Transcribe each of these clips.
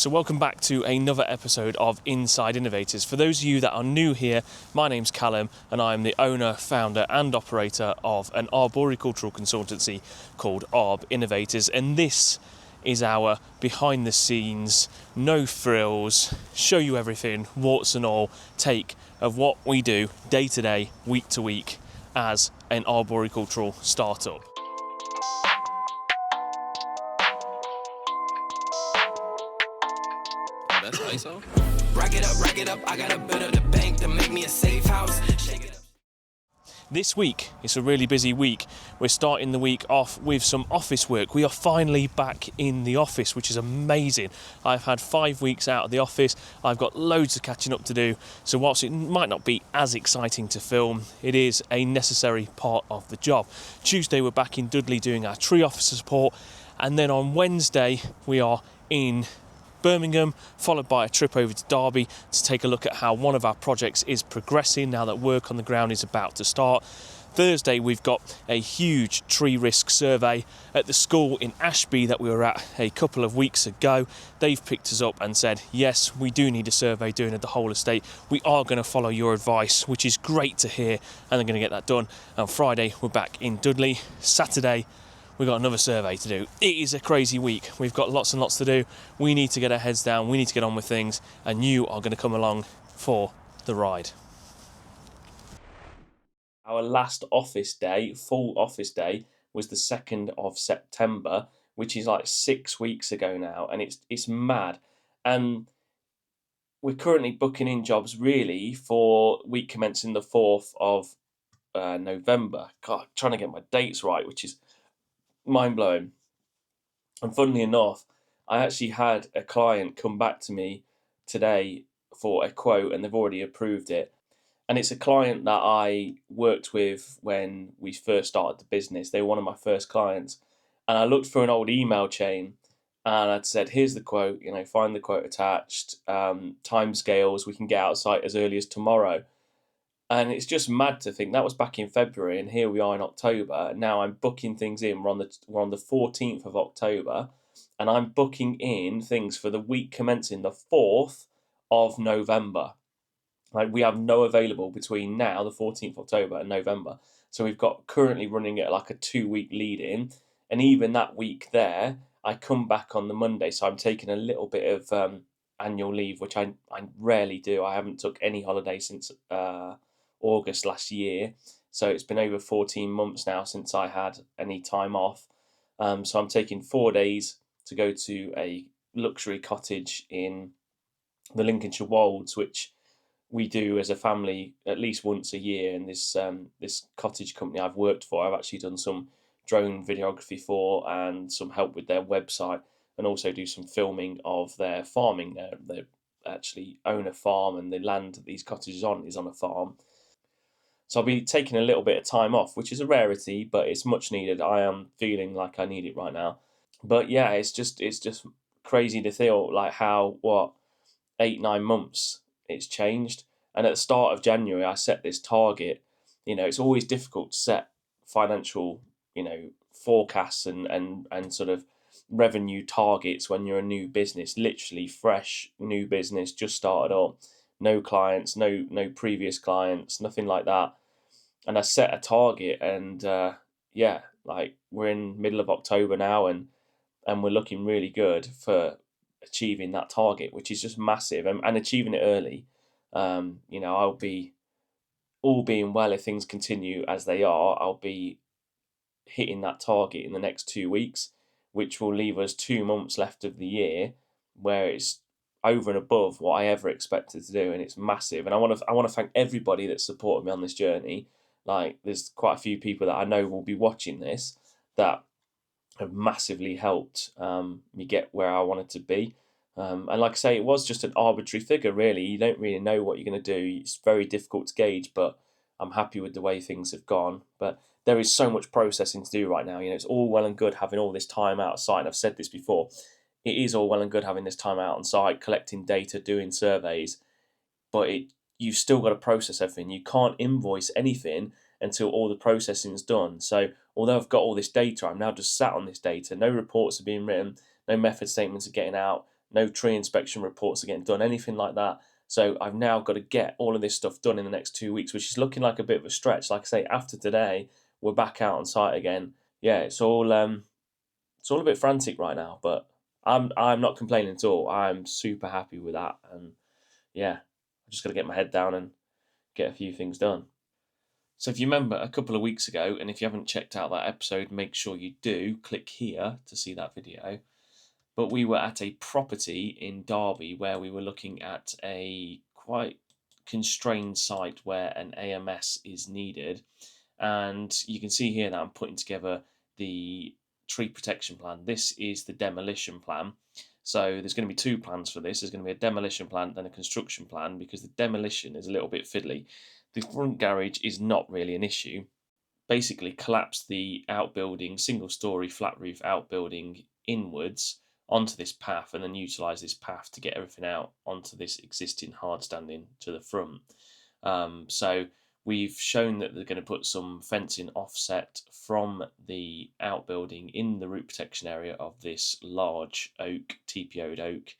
So welcome back to another episode of Inside Innovators. For those of you that are new here, my name's Callum and I'm the owner, founder and operator of an arboricultural consultancy called Arb Innovators, and this is our behind the scenes, no frills, show you everything, warts and all, take of what we do day to day, week to week as an arboricultural startup. That's ISO. Rack it up, I got a bit of the bank to make me a safe house. Shake it up. This week, it's a really busy week. We're starting the week off with some office work. We are finally back in the office, which is amazing. I've had 5 weeks out of the office. I've got loads of catching up to do. So whilst it might not be as exciting to film, it is a necessary part of the job. Tuesday, we're back in Dudley doing our tree officer support. And then on Wednesday, we are in Birmingham, followed by a trip over to Derby to take a look at how one of our projects is progressing now that work on the ground is about to start. Thursday, we've got a huge tree risk survey at the school in Ashby that we were at a couple of weeks ago. They've picked us up and said, yes, we do need a survey doing of the whole estate. We are going to follow your advice, which is great to hear, and they're going to get that done. And Friday, we're back in Dudley. Saturday, we've got another survey to do. It is a crazy week. We've got lots and lots to do. We need to get our heads down. We need to get on with things. And you are going to come along for the ride. Our last office day, full office day, was the 2nd of September, which is like 6 weeks ago now. And it's mad. And we're currently booking in jobs really for week commencing the 4th of November. God, trying to get my dates right, which is mind-blowing. And funnily enough, I actually had a client come back to me today for a quote, and they've already approved it. And it's a client that I worked with when we first started the business. They were one of my first clients. And I looked for an old email chain and I'd said, here's the quote, find the quote attached, timescales, we can get outside as early as tomorrow. And it's just mad to think that was back in February, and here we are in October. Now I'm booking things in. We're on the 14th of October, and I'm booking in things for the week commencing the 4th of November. Like, we have no available between now, the 14th of October, and November. So we've got currently running at like a 2-week lead in, and even that week there, I come back on the Monday. So I'm taking a little bit of annual leave, which I rarely do. I haven't took any holiday since August last year, so it's been over 14 months now since I had any time off. So I'm taking 4 days to go to a luxury cottage in the Lincolnshire Wolds, which we do as a family at least once a year. And this cottage company I've worked for, I've actually done some drone videography for and some help with their website, and also do some filming of their farming there. They actually own a farm, and the land that these cottages on is on a farm. So I'll be taking a little bit of time off, which is a rarity, but it's much needed. I am feeling like I need it right now. But yeah, it's just crazy to feel like how 8-9 months it's changed. And at the start of January, I set this target. It's always difficult to set financial, forecasts and sort of revenue targets when you're a new business, literally fresh new business, just started up, no clients, no previous clients, nothing like that. And I set a target, and we're in middle of October now, and we're looking really good for achieving that target, which is just massive, and achieving it early. I'll be, all being well, if things continue as they are, I'll be hitting that target in the next 2 weeks, which will leave us 2 months left of the year where it's over and above what I ever expected to do, and it's massive. And I want to thank everybody that supported me on this journey. Like, there's quite a few people that I know will be watching this that have massively helped me get where I wanted to be. And like I say, it was just an arbitrary figure, really. You don't really know what you're going to do. It's very difficult to gauge, but I'm happy with the way things have gone. But there is so much processing to do right now. It's all well and good having all this time out of site. And I've said this before. It is all well and good having this time out on site, collecting data, doing surveys, but you've still got to process everything. You can't invoice anything until all the processing is done. So although I've got all this data, I'm now just sat on this data. No reports are being written, no method statements are getting out, no tree inspection reports are getting done, anything like that. So I've now got to get all of this stuff done in the next 2 weeks, which is looking like a bit of a stretch. Like I say, after today, we're back out on site again. Yeah, it's all a bit frantic right now, but I'm not complaining at all. I'm super happy with that, and yeah, I just got to get my head down and get a few things done. So if you remember a couple of weeks ago, and if you haven't checked out that episode, make sure you do. Click here to see that video. But we were at a property in Derby where we were looking at a quite constrained site where an AMS is needed. And you can see here that I'm putting together the tree protection plan. This is the demolition plan. So there's going to be two plans for this. There's going to be a demolition plan and a construction plan, because the demolition is a little bit fiddly. The front garage is not really an issue. Basically collapse the outbuilding, single-storey flat roof outbuilding inwards onto this path, and then utilise this path to get everything out onto this existing hard standing to the front. So we've shown that they're going to put some fencing offset from the outbuilding in the root protection area of this large oak, TPO'd oak,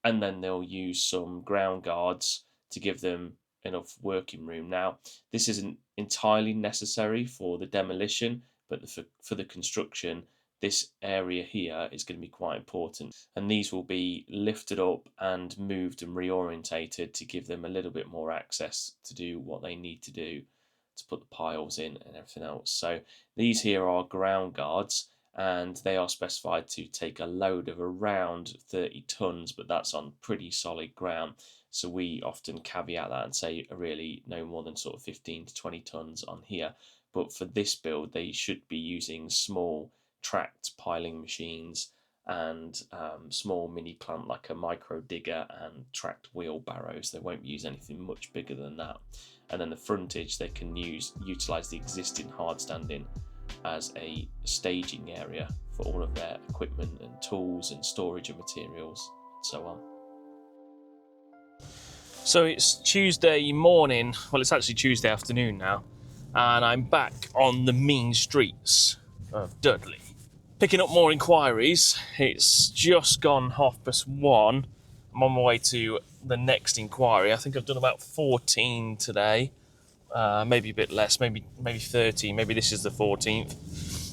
and then they'll use some ground guards to give them enough working room. Now, this isn't entirely necessary for the demolition, but for the construction, this area here is going to be quite important. And these will be lifted up and moved and reorientated to give them a little bit more access to do what they need to do to put the piles in and everything else. So these here are ground guards, and they are specified to take a load of around 30 tonnes, but that's on pretty solid ground. So we often caveat that and say really no more than sort of 15 to 20 tonnes on here. But for this build, they should be using small tracked piling machines and small mini plant like a micro digger and tracked wheelbarrows. They won't use anything much bigger than that. And then the frontage, they can utilise the existing hard standing as a staging area for all of their equipment and tools and storage of materials and so on. So it's Tuesday morning, well it's actually Tuesday afternoon now, and I'm back on the mean streets of Dudley, picking up more inquiries. It's just gone 1:30. I'm on my way to the next inquiry. I think I've done about 14 today, maybe a bit less, maybe 30, maybe this is the 14th.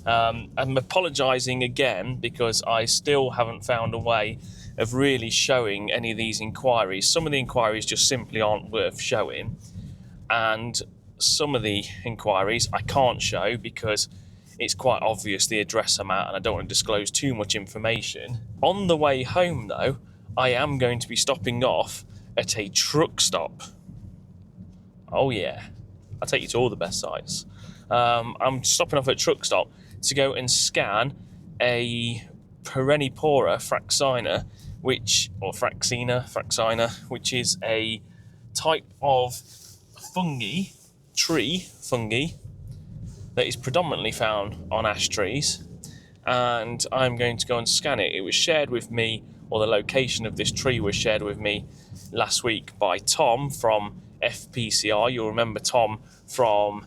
I'm apologising again because I still haven't found a way of really showing any of these inquiries. Some of the inquiries just simply aren't worth showing, and some of the inquiries I can't show because it's quite obvious the address I'm at and I don't want to disclose too much information. On the way home though, I am going to be stopping off at a truck stop. Oh yeah, I'll take you to all the best sites. I'm stopping off at a truck stop to go and scan a perennipora fraxina, which is a type of tree fungi, that is predominantly found on ash trees, and I'm going to go and scan it. It was shared with me, or the location of this tree was shared with me last week by Tom from FPCR. You'll remember Tom from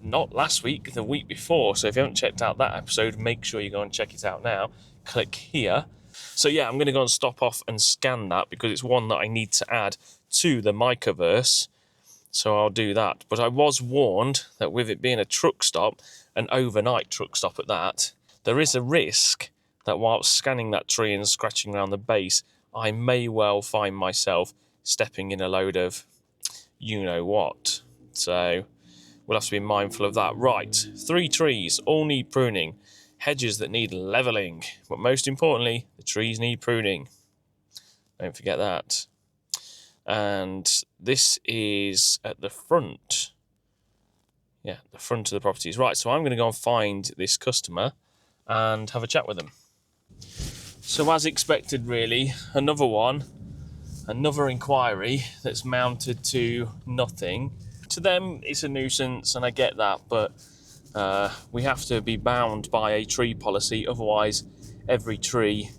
not last week, the week before. So if you haven't checked out that episode, make sure you go and check it out now. Click here. So yeah, I'm going to go and stop off and scan that because it's one that I need to add to the Mycoverse. So I'll do that. But I was warned that with it being a truck stop, an overnight truck stop at that, there is a risk that whilst scanning that tree and scratching around the base, I may well find myself stepping in a load of you-know-what. So we'll have to be mindful of that. Right, 3 trees, all need pruning. Hedges that need levelling. But most importantly, the trees need pruning. Don't forget that. And this is at the front. Yeah, the front of the properties. Right, so I'm going to go and find this customer and have a chat with them. So as expected, really, another inquiry that's mounted to nothing. To them, it's a nuisance, and I get that, but we have to be bound by a tree policy. Otherwise, every tree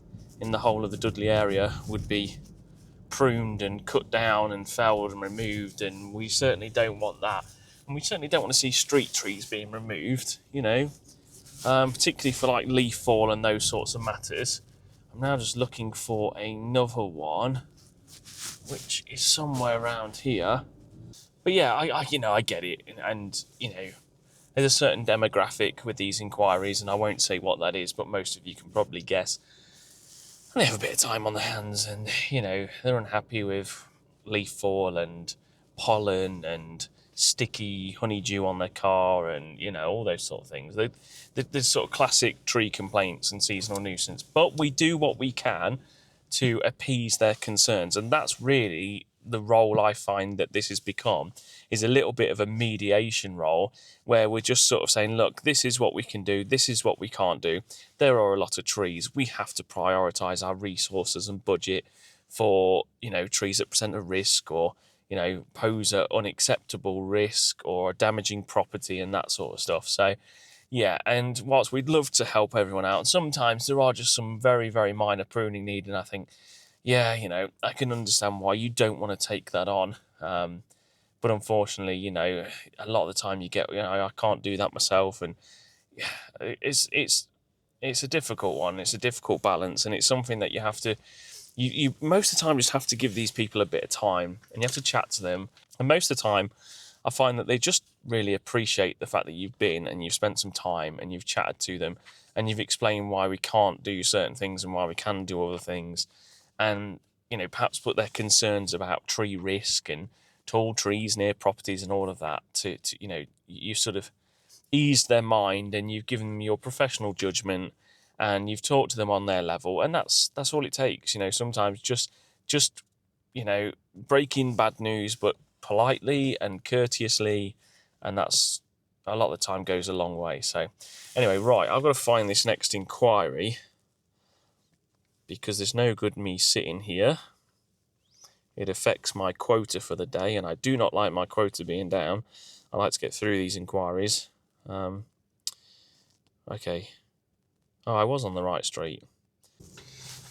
in the whole of the Dudley area would be pruned and cut down and felled and removed, and we certainly don't want that. And we certainly don't want to see street trees being removed, particularly for like leaf fall and those sorts of matters. I'm now just looking for another one, which is somewhere around here. But yeah, I get it, and there's a certain demographic with these inquiries, and I won't say what that is, but most of you can probably guess. And they have a bit of time on their hands, and they're unhappy with leaf fall and pollen and sticky honeydew on their car, and all those sort of things. There's sort of classic tree complaints and seasonal nuisance, but we do what we can to appease their concerns, and that's really the role I find that this has become, is a little bit of a mediation role, where we're just sort of saying, look, this is what we can do, this is what we can't do. There are a lot of trees. We have to prioritise our resources and budget for trees that present a risk, or pose an unacceptable risk, or damaging property and that sort of stuff. So yeah, and whilst we'd love to help everyone out, sometimes there are just some very, very minor pruning needed, and I think, yeah, I can understand why you don't want to take that on. But unfortunately, a lot of the time you get, I can't do that myself, and yeah, it's a difficult one. It's a difficult balance, and it's something that you have to, you most of the time just have to give these people a bit of time, and you have to chat to them. And most of the time, I find that they just really appreciate the fact that you've been and you've spent some time and you've chatted to them and you've explained why we can't do certain things and why we can do other things, and perhaps put their concerns about tree risk and tall trees near properties and all of that to you sort of eased their mind, and you've given them your professional judgment, and you've talked to them on their level, and that's all it takes. Sometimes just breaking bad news, but politely and courteously, and that's a lot of the time goes a long way. So anyway, right, I've got to find this next inquiry, because there's no good me sitting here. It affects my quota for the day, and I do not like my quota being down. I like to get through these inquiries. Okay. Oh, I was on the right street.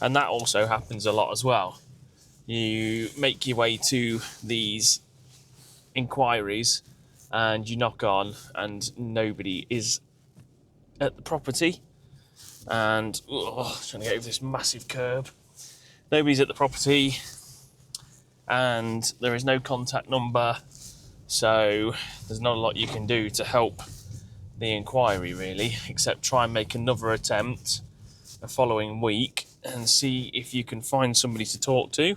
And that also happens a lot as well. You make your way to these inquiries and you knock on and nobody is at the property. And trying to get over this massive curb. Nobody's at the property and there is no contact number. So there's not a lot you can do to help the inquiry, really, except try and make another attempt the following week and see if you can find somebody to talk to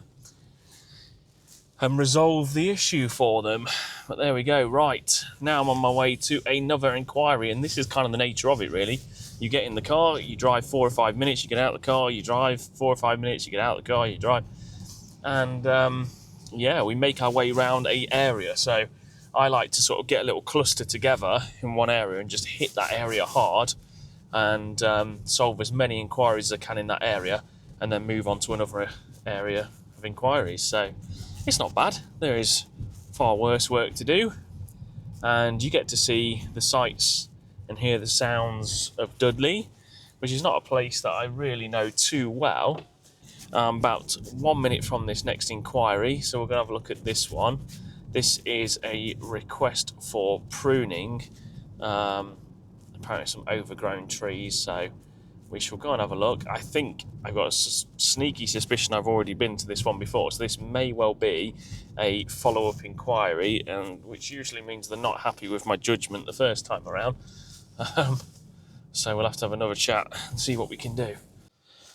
and resolve the issue for them. But there we go. Right, now I'm on my way to another inquiry, and this is kind of the nature of it, really. You get in the car, you drive 4 or 5 minutes, you get out of the car, you drive 4 or 5 minutes, you get out of the car, you drive, and yeah, we make our way around a area. So I like to sort of get a little cluster together in one area and just hit that area hard and solve as many inquiries as I can in that area, and then move on to another area of inquiries. So it's not bad. There is far worse work to do, and you get to see the sights and hear the sounds of Dudley, which is not a place that I really know too well. About 1 minute from this next inquiry, so we're going to have a look at this one. This is a request for pruning, apparently some overgrown trees, so we shall go and have a look. I think I've got a sneaky suspicion I've already been to this one before, so this may well be a follow-up inquiry, and which usually means they're not happy with my judgment the first time around. So we'll have to have another chat and see what we can do.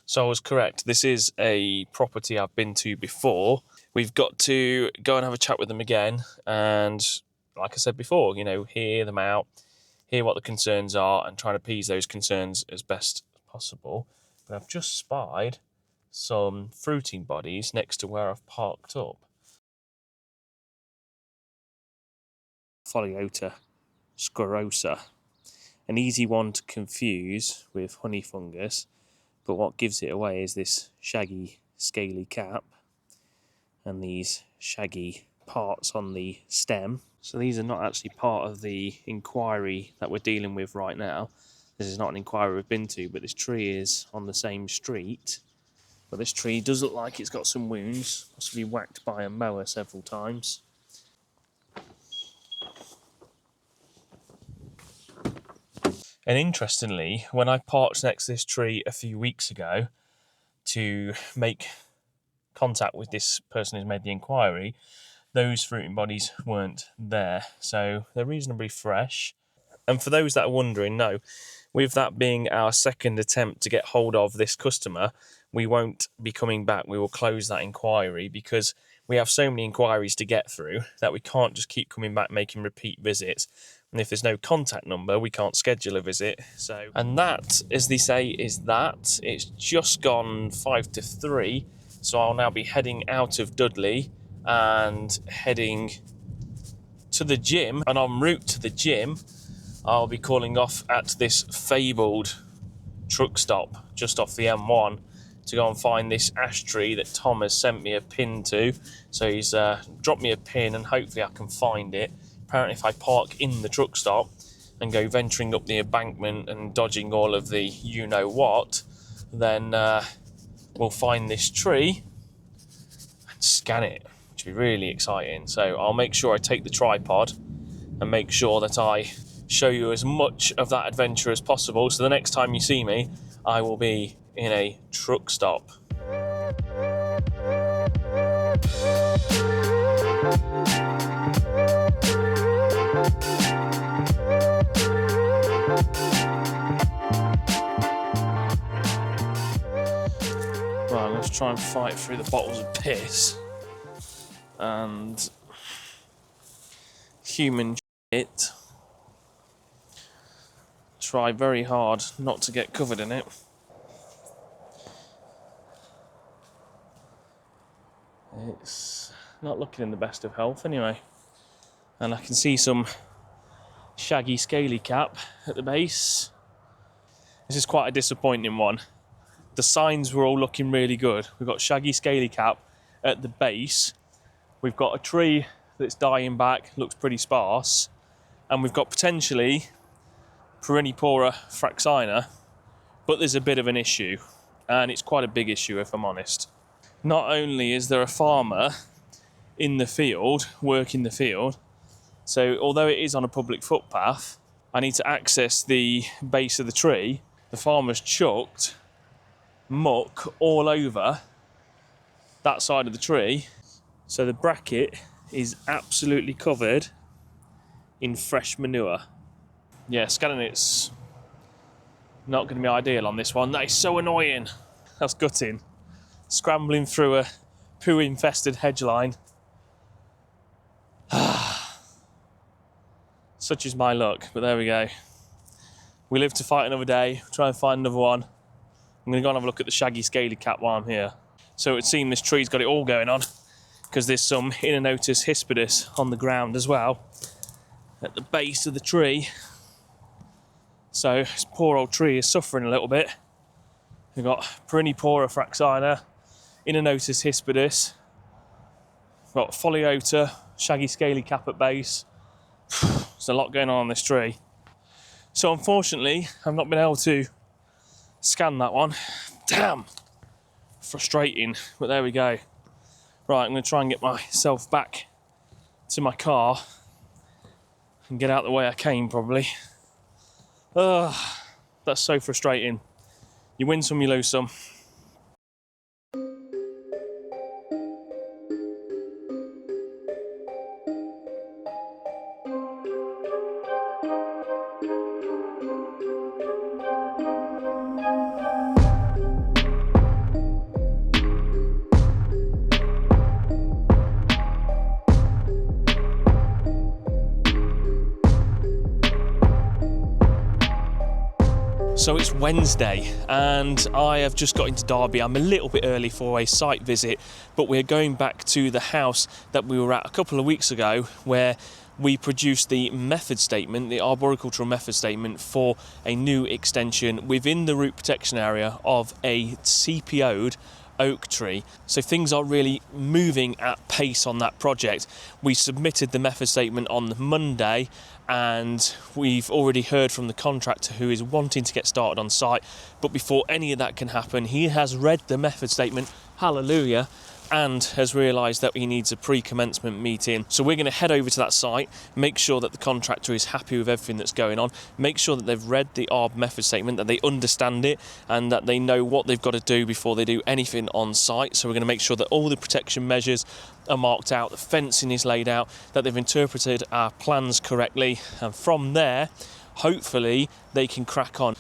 So I was correct. This is a property I've been to before. We've got to go and have a chat with them again. And like I said before, hear them out, hear what the concerns are, and try to appease those concerns as best as possible. But I've just spied some fruiting bodies next to where I've parked up. Pholiota sclerosa. An easy one to confuse with honey fungus. But what gives it away is this shaggy, scaly cap and these shaggy parts on the stem. So these are not actually part of the inquiry that we're dealing with right now. This is not an inquiry we've been to, but this tree is on the same street. But this tree does look like it's got some wounds, possibly whacked by a mower several times. And interestingly, when I parked next to this tree a few weeks ago, to make contact with this person who's made the inquiry, those fruiting bodies weren't there. So they're reasonably fresh. And for those that are wondering, no, with that being our second attempt to get hold of this customer, we won't be coming back. We will close that inquiry because we have so many inquiries to get through that we can't just keep coming back making repeat visits. And if there's no contact number, we can't schedule a visit. And that, as they say, is that. It's just gone 5 to 3. So I'll now be heading out of Dudley and heading to the gym. And en route to the gym, I'll be calling off at this fabled truck stop just off the M1 to go and find this ash tree that Tom has sent me a pin to. So he's dropped me a pin and hopefully I can find it. Apparently if I park in the truck stop and go venturing up the embankment and dodging all of the you-know-what, then we'll find this tree and scan it, which will be really exciting. So I'll make sure I take the tripod and make sure that I show you as much of that adventure as possible. So the next time you see me, I will be in a truck stop. Right, let's try and fight through the bottles of piss and human shit. Try very hard not to get covered in it. It's not looking in the best of health anyway. And I can see some shaggy scaly cap at the base. This is quite a disappointing one. The signs were all looking really good. We've got shaggy scaly cap at the base. We've got a tree that's dying back, looks pretty sparse. And we've got potentially Arboricultural Fraxina, but there's a bit of an issue, and it's quite a big issue if I'm honest. Not only is there a farmer in the field, working the field, so although it is on a public footpath, I need to access the base of the tree. The farmer's chucked muck all over that side of the tree, so the bracket is absolutely covered in fresh manure. Yeah, scanning it's not going to be ideal on this one. That is so annoying. That's gutting. Scrambling through a poo-infested hedge line. Such is my luck, but there we go. We live to fight another day. Try and find another one. I'm going to go and have a look at the shaggy scaly cap while I'm here. So it would seem this tree's got it all going on because there's some Innonotus hispidus on the ground as well at the base of the tree. So this poor old tree is suffering a little bit. We've got Arboricultural Fraxina, Innonotus hispidus, we've got Foliota, shaggy scaly cap at base. There's a lot going on this tree. So unfortunately, I've not been able to scan that one. Damn! Frustrating, but there we go. Right, I'm going to try and get myself back to my car and get out the way I came, probably. That's so frustrating. You win some, you lose some. So it's Wednesday and I have just got into Derby. I'm a little bit early for a site visit, but we're going back to the house that we were at a couple of weeks ago where we produced the method statement, the arboricultural method statement for a new extension within the root protection area of a CPO'd oak tree. So things are really moving at pace on that project. We submitted the method statement on Monday and we've already heard from the contractor who is wanting to get started on site, but before any of that can happen, he has read the method statement, hallelujah, and has realised that he needs a pre-commencement meeting. So we're going to head over to that site, make sure that the contractor is happy with everything that's going on, make sure that they've read the ARB method statement, that they understand it, and that they know what they've got to do before they do anything on site. So we're going to make sure that all the protection measures are marked out, the fencing is laid out, that they've interpreted our plans correctly, and from there, hopefully, they can crack on.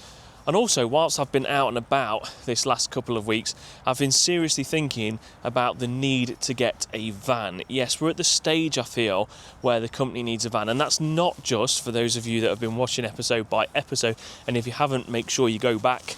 And also, whilst I've been out and about this last couple of weeks, I've been seriously thinking about the need to get a van. Yes, we're at the stage, I feel, where the company needs a van. And that's not just for those of you that have been watching episode by episode. And if you haven't, make sure you go back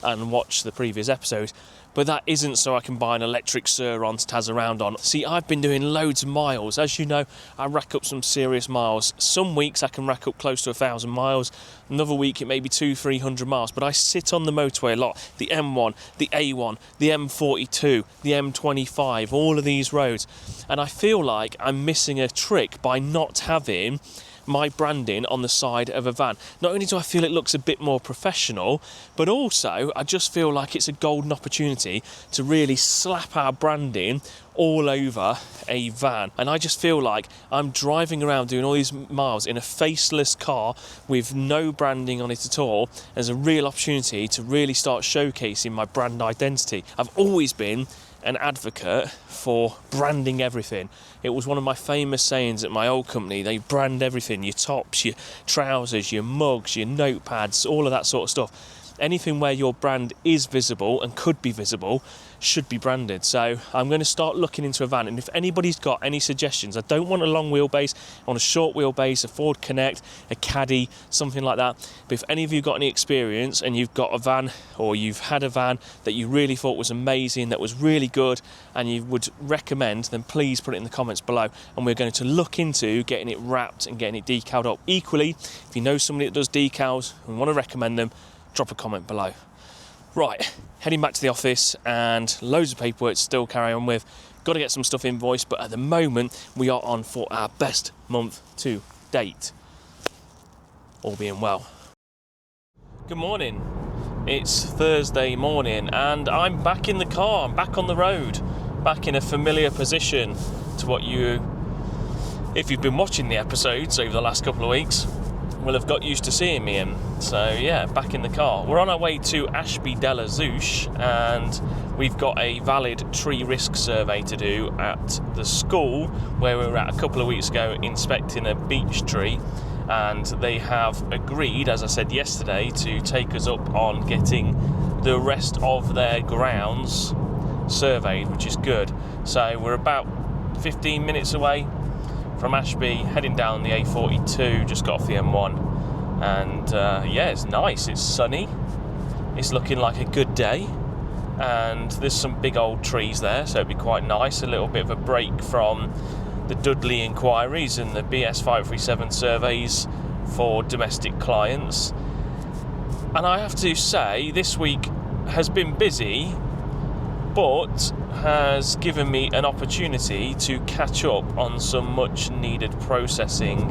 and watch the previous episode. But that isn't so I can buy an electric Sur-Ron to taz around on. See, I've been doing loads of miles. As you know, I rack up some serious miles. Some weeks I can rack up close to 1,000 miles. Another week it may be 200-300 miles. But I sit on the motorway a lot. The M1, the A1, the M42, the M25, all of these roads. And I feel like I'm missing a trick by not having my branding on the side of a van. Not only do I feel it looks a bit more professional, but also I just feel like it's a golden opportunity to really slap our branding all over a van. And I just feel like I'm driving around doing all these miles in a faceless car with no branding on it at all. There's a real opportunity to really start showcasing my brand identity. I've always been an advocate for branding everything. It was one of my famous sayings at my old company. They brand everything: your tops, your trousers, your mugs, your notepads, all of that sort of stuff. Anything where your brand is visible and could be visible should be branded. So I'm going to start looking into a van, and if anybody's got any suggestions, I don't want a long wheelbase, I want a short wheelbase, a Ford Connect, a Caddy, something like that. But if any of you got any experience and you've got a van, or you've had a van that you really thought was amazing, that was really good, and you would recommend, then please put it in the comments below, and we're going to look into getting it wrapped and getting it decaled up. Equally, if you know somebody that does decals and want to recommend them, drop a comment below. Right, heading back to the office, and loads of paperwork to still carry on with. Got to get some stuff invoiced, but at the moment we are on for our best month to date, all being well. Good morning. It's Thursday morning and I'm back in the car. I'm back on the road, back in a familiar position to what you, if you've been watching the episodes over the last couple of weeks, will have got used to seeing me in. So yeah, back in the car. We're on our way to Ashby della Zouche, and we've got a valid tree risk survey to do at the school where we were at a couple of weeks ago inspecting a beech tree, and they have agreed, as I said yesterday, to take us up on getting the rest of their grounds surveyed, which is good. So we're about 15 minutes away from Ashby, heading down the A42, just got off the M1, and yeah, it's nice, it's sunny, it's looking like a good day, and there's some big old trees there, so it'd be quite nice, a little bit of a break from the Dudley inquiries and the BS5837 surveys for domestic clients. And I have to say, this week has been busy, but has given me an opportunity to catch up on some much needed processing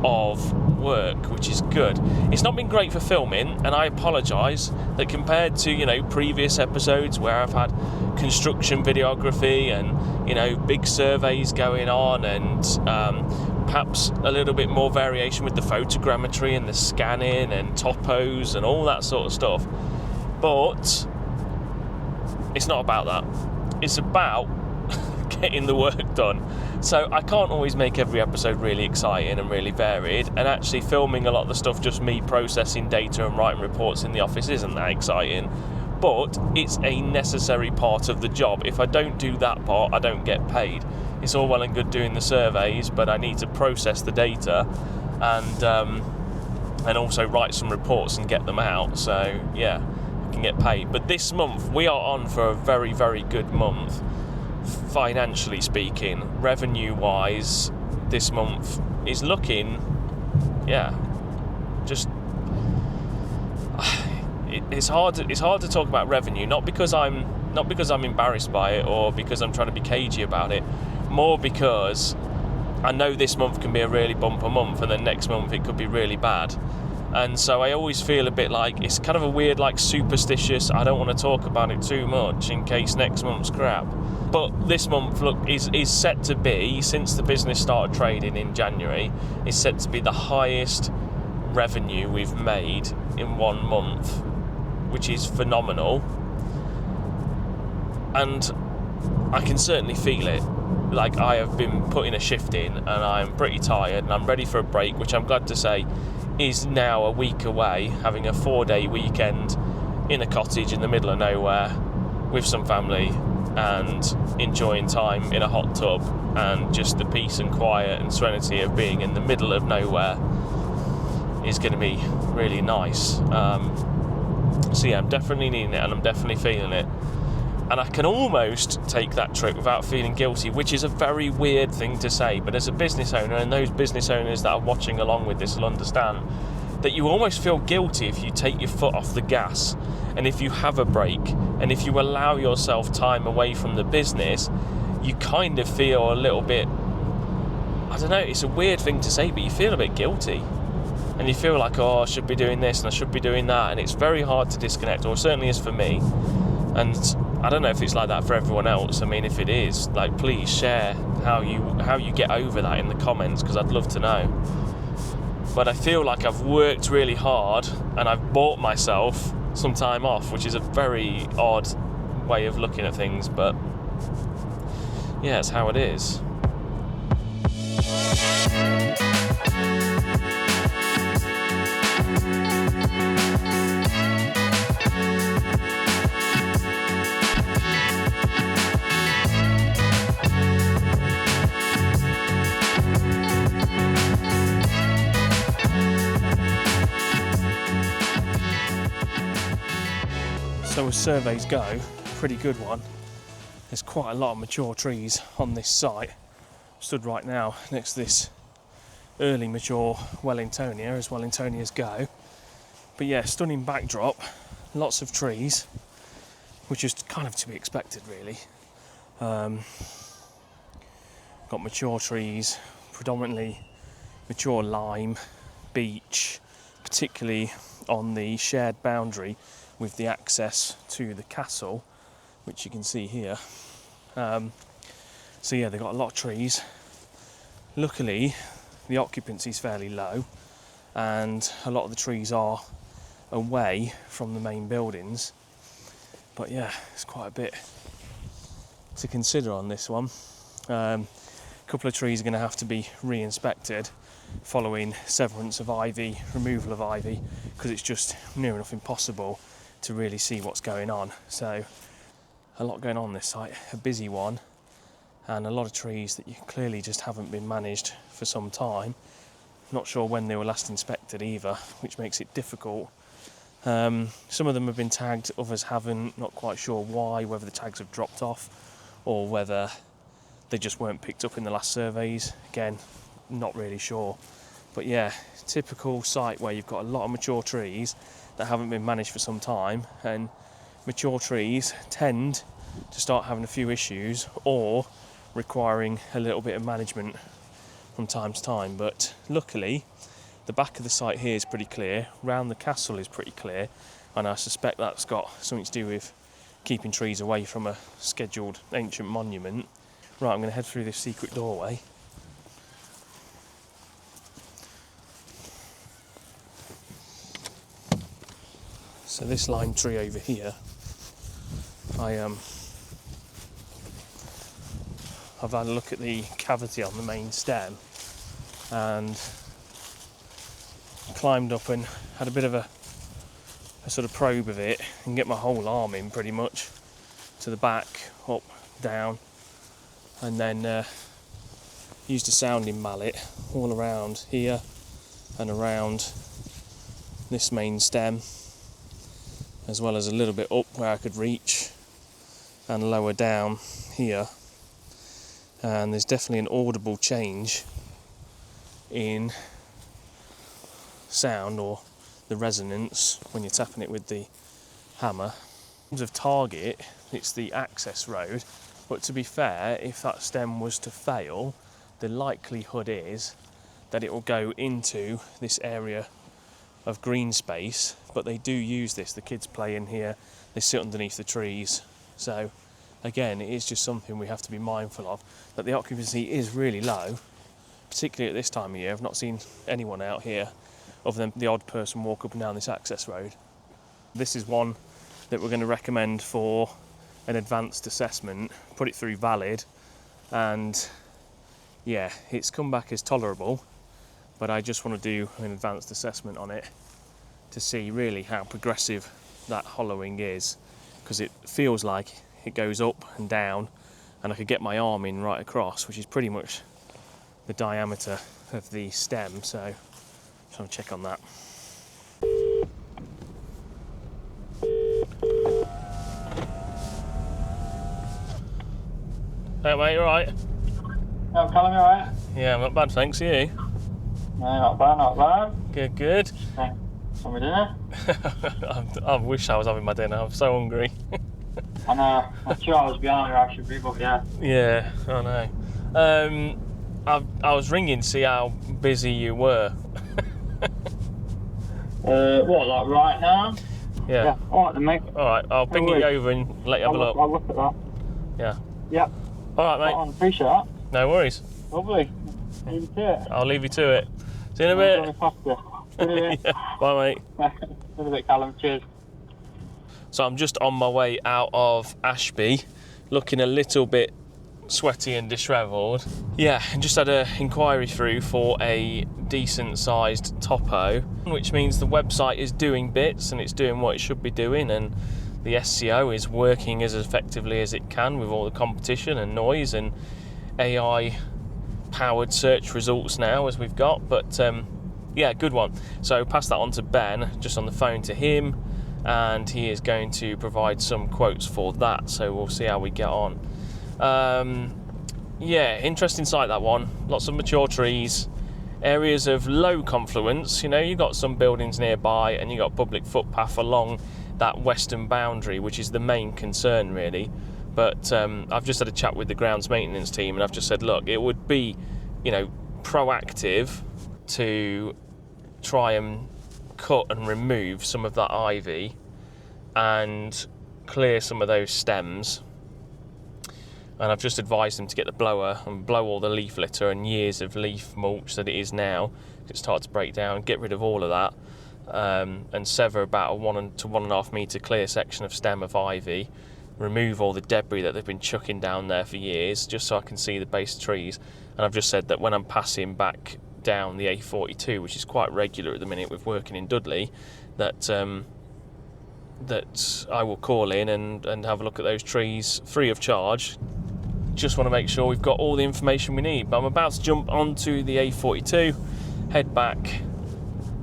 of work, which is good. It's not been great for filming, and I apologise that compared to previous episodes where I've had construction videography and big surveys going on, and perhaps a little bit more variation with the photogrammetry and the scanning and topos and all that sort of stuff, but it's not about that. It's about getting the work done. So I can't always make every episode really exciting and really varied, and actually filming a lot of the stuff just me processing data and writing reports in the office isn't that exciting, but it's a necessary part of the job. If I don't do that part, I don't get paid. It's all well and good doing the surveys, but I need to process the data and also write some reports and get them out, so yeah, can get paid. But this month we are on for a very, very good month, financially speaking. Revenue wise, this month is looking, just it's hard to talk about revenue, not because I'm embarrassed by it or because I'm trying to be cagey about it, more because I know this month can be a really bumper month and then next month it could be really bad. And so I always feel a bit like it's kind of a weird, like, superstitious, I don't want to talk about it too much in case next month's crap. But this month, look, is set to be, since the business started trading in January, is set to be the highest revenue we've made in 1 month, which is phenomenal. And I can certainly feel it. Like, I have been putting a shift in and I'm pretty tired and I'm ready for a break, which I'm glad to say is now a week away, having a 4-day weekend in a cottage in the middle of nowhere with some family and enjoying time in a hot tub and just the peace and quiet and serenity of being in the middle of nowhere is going to be really nice. So yeah, I'm definitely needing it and I'm definitely feeling it. And I can almost take that trip without feeling guilty, which is a very weird thing to say, but as a business owner, and those business owners that are watching along with this will understand, that you almost feel guilty if you take your foot off the gas, and if you have a break, and if you allow yourself time away from the business, you kind of feel a little bit, I don't know, it's a weird thing to say, but you feel a bit guilty. And you feel like, oh, I should be doing this and I should be doing that, and it's very hard to disconnect, or it certainly is for me. And I don't know if it's like that for everyone else. I mean, if it is, like, please share how you get over that in the comments, because I'd love to know. But I feel like I've worked really hard and I've bought myself some time off, which is a very odd way of looking at things, but yeah, it's how it is. So as surveys go, pretty good one. There's quite a lot of mature trees on this site. Stood right now next to this early mature Wellingtonia, as Wellingtonias go. But yeah, stunning backdrop, lots of trees, which is kind of to be expected really. Got mature trees, predominantly mature lime, beech, particularly on the shared boundary with the access to the castle, which you can see here. So yeah, they've got a lot of trees. Luckily, the occupancy is fairly low, and a lot of the trees are away from the main buildings. But yeah, it's quite a bit to consider on this one. A couple of trees are going to have to be re-inspected following severance of ivy, removal of ivy, because it's just near enough impossible to really see what's going on. So a lot going on this site, a busy one, and a lot of trees that you clearly just haven't been managed for some time. Not sure when they were last inspected either, which makes it difficult. Some of them have been tagged, others haven't, not quite sure why, whether the tags have dropped off or whether they just weren't picked up in the last surveys. Again, not really sure. But yeah, typical site where you've got a lot of mature trees that haven't been managed for some time, and mature trees tend to start having a few issues or requiring a little bit of management from time to time. But luckily, the back of the site here is pretty clear, round the castle is pretty clear, and I suspect that's got something to do with keeping trees away from a scheduled ancient monument. Right, I'm going to head through this secret doorway. So this lime tree over here, I've had a look at the cavity on the main stem and climbed up and had a bit of a sort of probe of it and get my whole arm in pretty much to the back, up, down, and then used a sounding mallet all around here and around this main stem, as well as a little bit up where I could reach and lower down here. And there's definitely an audible change in sound, or the resonance, when you're tapping it with the hammer. In terms of target, it's the access road, but to be fair, if that stem was to fail, the likelihood is that it will go into this area of green space, but they do use this. The kids play in here, they sit underneath the trees. So again, it is just something we have to be mindful of, that the occupancy is really low, particularly at this time of year. I've not seen anyone out here other than the odd person walk up and down this access road. This is one that we're going to recommend for an advanced assessment, put it through valid, and yeah, it's come back as tolerable, but I just want to do an advanced assessment on it to see really how progressive that hollowing is, because it feels like it goes up and down, and I could get my arm in right across, which is pretty much the diameter of the stem. So just want to check on that. Hey mate, you alright? Oh, Callum, you alright? Yeah, I'm not bad, thanks. You? No, not bad, not bad. Good, good. Some dinner? I wish I was having my dinner. I'm so hungry. I know. I'm 2 hours behind where I should be, but yeah. Yeah, I know. I was ringing to see how busy you were. What, like right now? Yeah. Alright then, mate. Alright, I'll ping it over and let you have a look. I'll look at that. Yeah. Yep. Alright, mate. I appreciate that. No worries. Lovely. Leave you to it. I'll leave you to it. See you in a bit. Yeah. Bye, mate. In a bit, Callum. Cheers. So I'm just on my way out of Ashby, looking a little bit sweaty and dishevelled. Yeah, and just had an inquiry through for a decent sized topo, which means the website is doing bits and it's doing what it should be doing, and the SEO is working as effectively as it can with all the competition and noise and AI powered search results now as we've got. But yeah, good one. So pass that on to Ben, just on the phone to him, and he is going to provide some quotes for that, so we'll see how we get on. Yeah, interesting site, that one. Lots of mature trees, areas of low confluence. You know, you've got some buildings nearby and you've got public footpath along that western boundary, which is the main concern really. But I've just had a chat with the grounds maintenance team and I've just said, look, it would be, you know, proactive to try and cut and remove some of that ivy and clear some of those stems. And I've just advised them to get the blower and blow all the leaf litter and years of leaf mulch that it is now. It started to break down, get rid of all of that, and sever about a 1 to 1.5 metre clear section of stem of ivy, remove all the debris that they've been chucking down there for years, just so I can see the base of trees. And I've just said that when I'm passing back down the A42, which is quite regular at the minute with working in Dudley, that I will call in and have a look at those trees free of charge. Just want to make sure we've got all the information we need. But I'm about to jump onto the A42, head back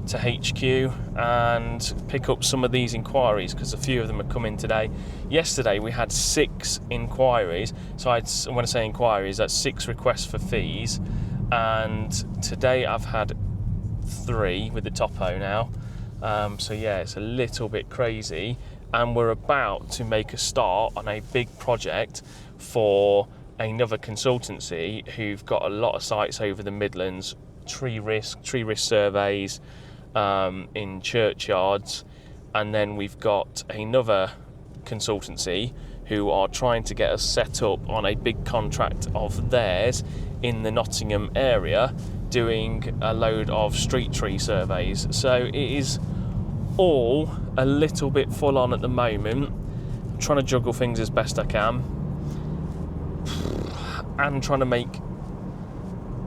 to HQ and pick up some of these inquiries, because a few of them have come in today. Yesterday we had 6 inquiries, so when I say inquiries, that's 6 requests for fees, and today I've had 3 with the topo now. So yeah, it's a little bit crazy, and we're about to make a start on a big project for another consultancy who've got a lot of sites over the Midlands, tree risk surveys in churchyards, and then we've got another consultancy who are trying to get us set up on a big contract of theirs in the Nottingham area, doing a load of street tree surveys. So it is all a little bit full on at the moment. I'm trying to juggle things as best I can and trying to make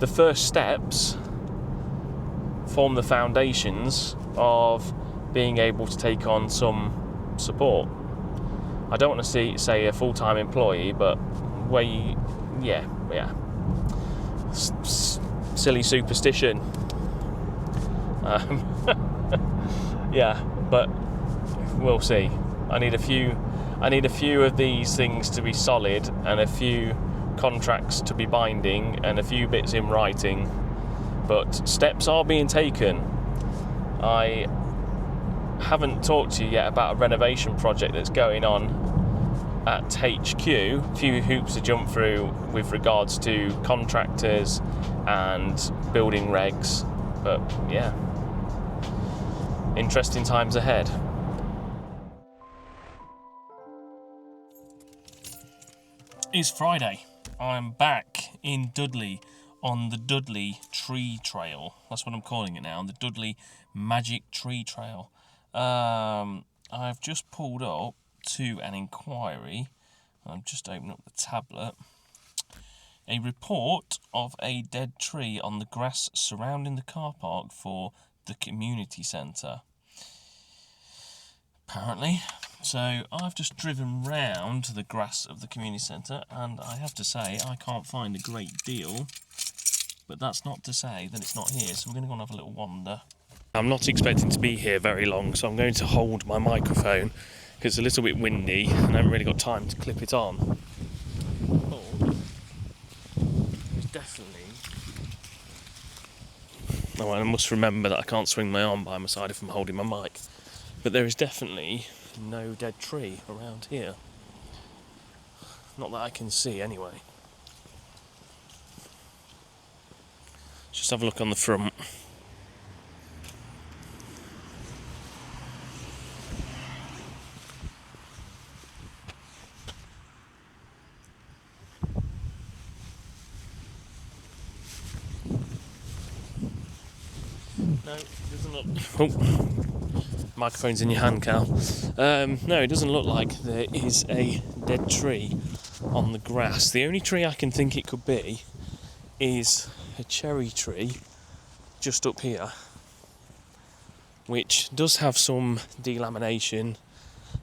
the first steps form the foundations of being able to take on some support. I don't want to say a full-time employee, but silly superstition. Yeah, but we'll see. I need a few of these things to be solid, and a few contracts to be binding, and a few bits in writing. But steps are being taken. I haven't talked to you yet about a renovation project that's going on at HQ. A few hoops to jump through with regards to contractors and building regs, but yeah. interesting times ahead. It's Friday. I'm back in Dudley on the Dudley Tree Trail. That's what I'm calling it now, the Dudley Magic Tree Trail. I've just pulled up to an inquiry. I've just opened up the tablet. A report of a dead tree on the grass surrounding the car park for the community centre, apparently. So I've just driven round the grass of the community centre, and I have to say I can't find a great deal, but that's not to say that it's not here, so I'm going to go and have a little wander. I'm not expecting to be here very long, so I'm going to hold my microphone because it's a little bit windy and I haven't really got time to clip it on. Definitely. Oh, I must remember that I can't swing my arm by my side if I'm holding my mic. But there is definitely no dead tree around here. Not that I can see, anyway. Just have a look on the front. No, it doesn't look... Oh, microphone's in your hand, Cal. No, it doesn't look like there is a dead tree on the grass. The only tree I can think it could be is a cherry tree just up here, which does have some delamination.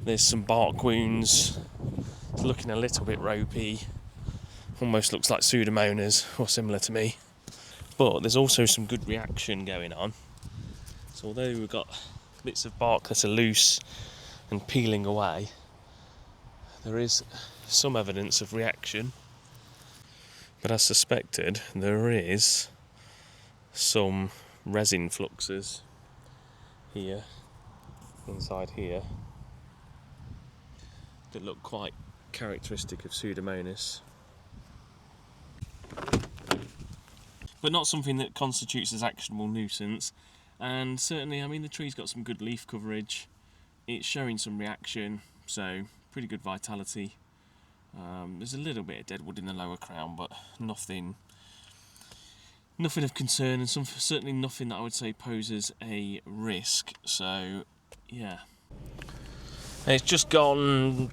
There's some bark wounds. It's looking a little bit ropey. Almost looks like Pseudomonas or similar to me. But there's also some good reaction going on. So although we've got bits of bark that are loose and peeling away, there is some evidence of reaction. But as suspected, there is some resin fluxes here, inside here, that look quite characteristic of Pseudomonas. But not something that constitutes as actionable nuisance. And certainly, I mean, the tree's got some good leaf coverage. It's showing some reaction, so pretty good vitality. There's a little bit of deadwood in the lower crown, but nothing of concern, and certainly nothing that I would say poses a risk. So, yeah. And it's just gone,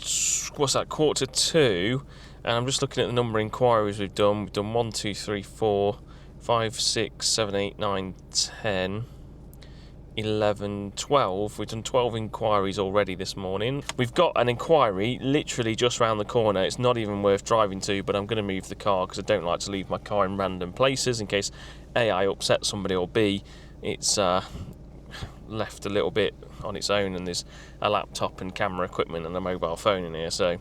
what's that, 1:45, and I'm just looking at the number of inquiries we've done. We've done 1, 2, 3, 4, 5, 6, 7, 8, 9, 10, 11, 12. We've done 12 inquiries already this morning. We've got an inquiry literally just round the corner. It's not even worth driving to, but I'm going to move the car because I don't like to leave my car in random places in case A, I upset somebody, or B, it's left a little bit on its own and there's a laptop and camera equipment and a mobile phone in here. So,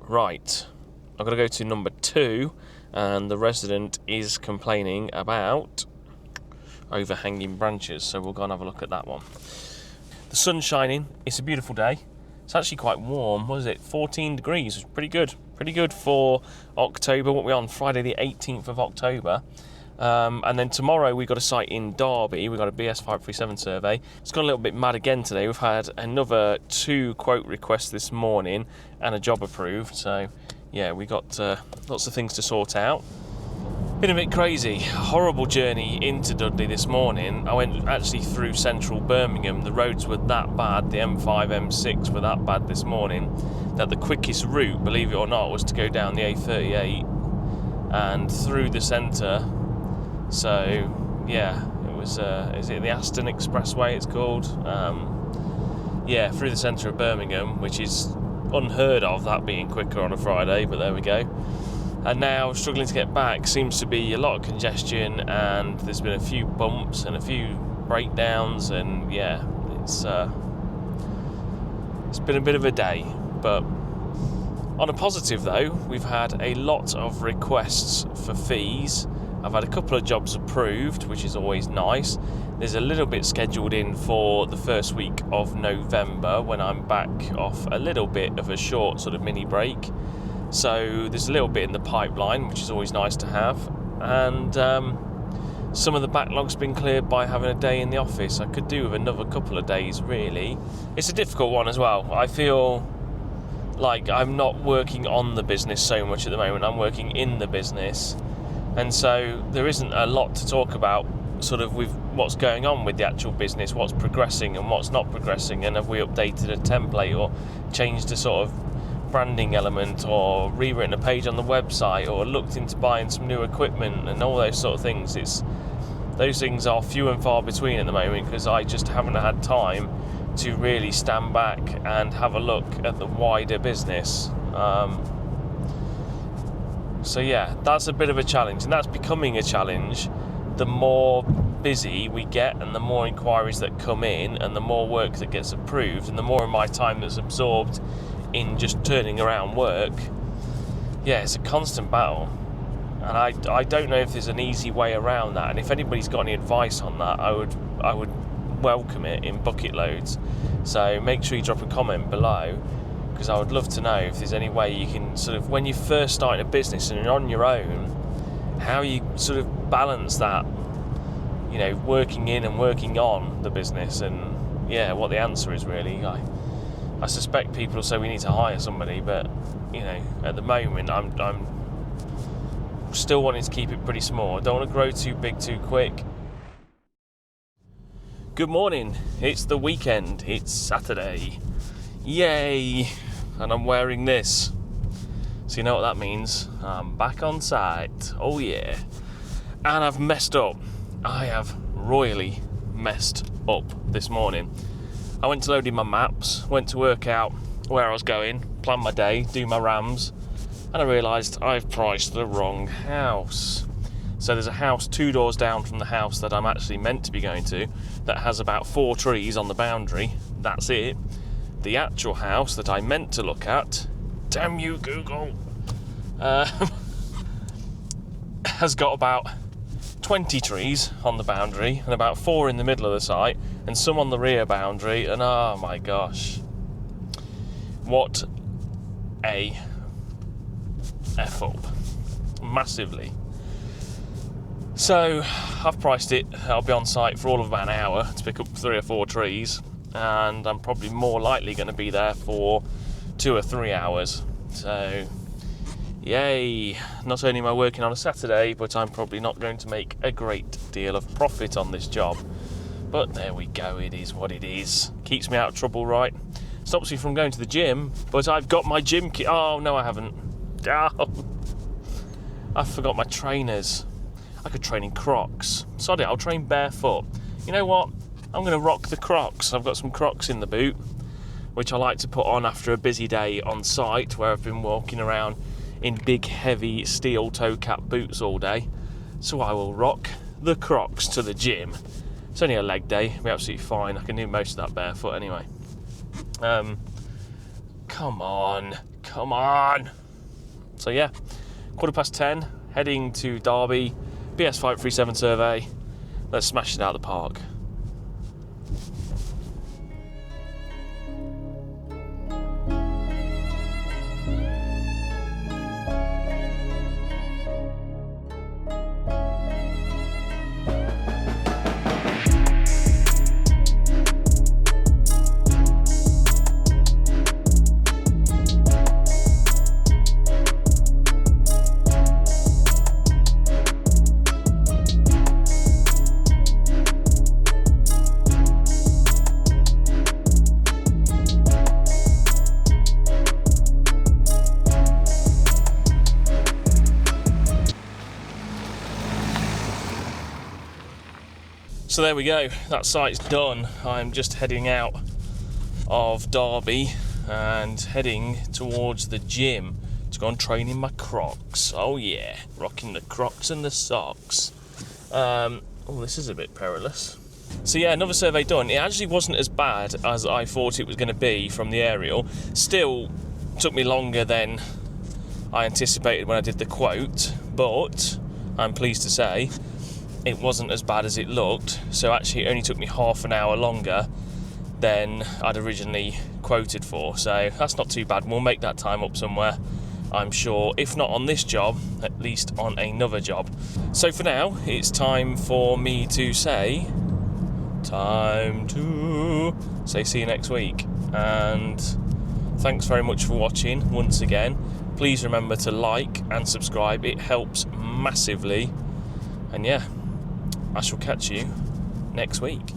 right, I've got to go to number 2. And the resident is complaining about overhanging branches, so we'll go and have a look at that one. The sun's shining, it's a beautiful day. It's actually quite warm. What is it, 14 degrees? It's pretty good for October. What are we on, Friday the 18th of October. And then tomorrow we've got a site in Derby. We've got a BS5837 survey. It's gone a little bit mad again today. We've had another 2 quote requests this morning and a job approved, so yeah, we got lots of things to sort out. Been a bit crazy. Horrible journey into Dudley this morning. I went actually through central Birmingham. The roads were that bad, the M5, M6 were that bad this morning, that the quickest route, believe it or not, was to go down the A38 and through the centre. So yeah, it was, is it the Aston Expressway it's called? Yeah, through the centre of Birmingham, which is unheard of, that being quicker on a Friday, but there we go. And now struggling to get back. Seems to be a lot of congestion, and there's been a few bumps and a few breakdowns, and yeah, it's been a bit of a day. But on a positive though, we've had a lot of requests for fees. I've had a couple of jobs approved, which is always nice. There's a little bit scheduled in for the first week of November when I'm back off a little bit of a short sort of mini break. So there's a little bit in the pipeline, which is always nice to have. And Some of the backlog's been cleared by having a day in the office. I could do with another couple of days, really. It's a difficult one as well. I feel like I'm not working on the business so much at the moment. I'm working in the business. And so there isn't a lot to talk about sort of with what's going on with the actual business, what's progressing and what's not progressing, and have we updated a template or changed a sort of branding element or rewritten a page on the website or looked into buying some new equipment and all those sort of things. Those things are few and far between at the moment because I just haven't had time to really stand back and have a look at the wider business. So yeah, that's a bit of a challenge, and that's becoming a challenge the more busy we get and the more inquiries that come in and the more work that gets approved and the more of my time that's absorbed in just turning around work. Yeah, it's a constant battle, and I don't know if there's an easy way around that, and if anybody's got any advice on that, I would welcome it in bucket loads. So make sure you drop a comment below, because I would love to know if there's any way you can sort of, when you're first starting a business and you're on your own, how you sort of balance that, you know, working in and working on the business, and yeah, what the answer is really. I suspect people will say we need to hire somebody, but you know, at the moment I'm still wanting to keep it pretty small. I don't want to grow too big too quick. Good morning, it's the weekend, it's Saturday, yay, and I'm wearing this, so you know what that means, I'm back on site, oh yeah, and I've messed up. I have royally messed up this morning. I went to load in my maps, went to work out where I was going, plan my day, do my rams, and I realised I've priced the wrong house. So there's a house 2 doors down from the house that I'm actually meant to be going to that has about 4 trees on the boundary. That's it. The actual house that I meant to look at, damn you Google, has got about 20 trees on the boundary and about 4 in the middle of the site and some on the rear boundary, and oh my gosh, what a F up, massively. So I've priced it, I'll be on site for all of about an hour to pick up 3 or 4 trees, and I'm probably more likely going to be there for 2 or 3 hours. So yay, not only am I working on a Saturday, but I'm probably not going to make a great deal of profit on this job. But there we go, it is what it is. Keeps me out of trouble, right? Stops me from going to the gym, but I've got my gym kit. Oh, no I haven't. Oh, I forgot my trainers. I could train in Crocs. Sod it, I'll train barefoot. You know what? I'm going to rock the Crocs. I've got some Crocs in the boot, which I like to put on after a busy day on site where I've been walking around in big, heavy steel toe cap boots all day. So I will rock the Crocs to the gym. It's only a leg day, it'll be absolutely fine. I can do most of that barefoot anyway. Come on. So yeah, 10:15, heading to Derby, BS5837 survey. Let's smash it out of the park. So there we go, that site's done. I'm just heading out of Derby and heading towards the gym to go and train in my Crocs. Oh yeah, rocking the Crocs and the socks. Oh, this is a bit perilous. So yeah, another survey done. It actually wasn't as bad as I thought it was going to be from the aerial. Still took me longer than I anticipated when I did the quote, but I'm pleased to say it wasn't as bad as it looked. So actually it only took me half an hour longer than I'd originally quoted for, so that's not too bad. We'll make that time up somewhere. I'm sure, if not on this job, at least on another job. So for now, it's time for me to say, see you next week. And thanks very much for watching once again. Please remember to like and subscribe, it helps massively. And yeah, I shall catch you next week.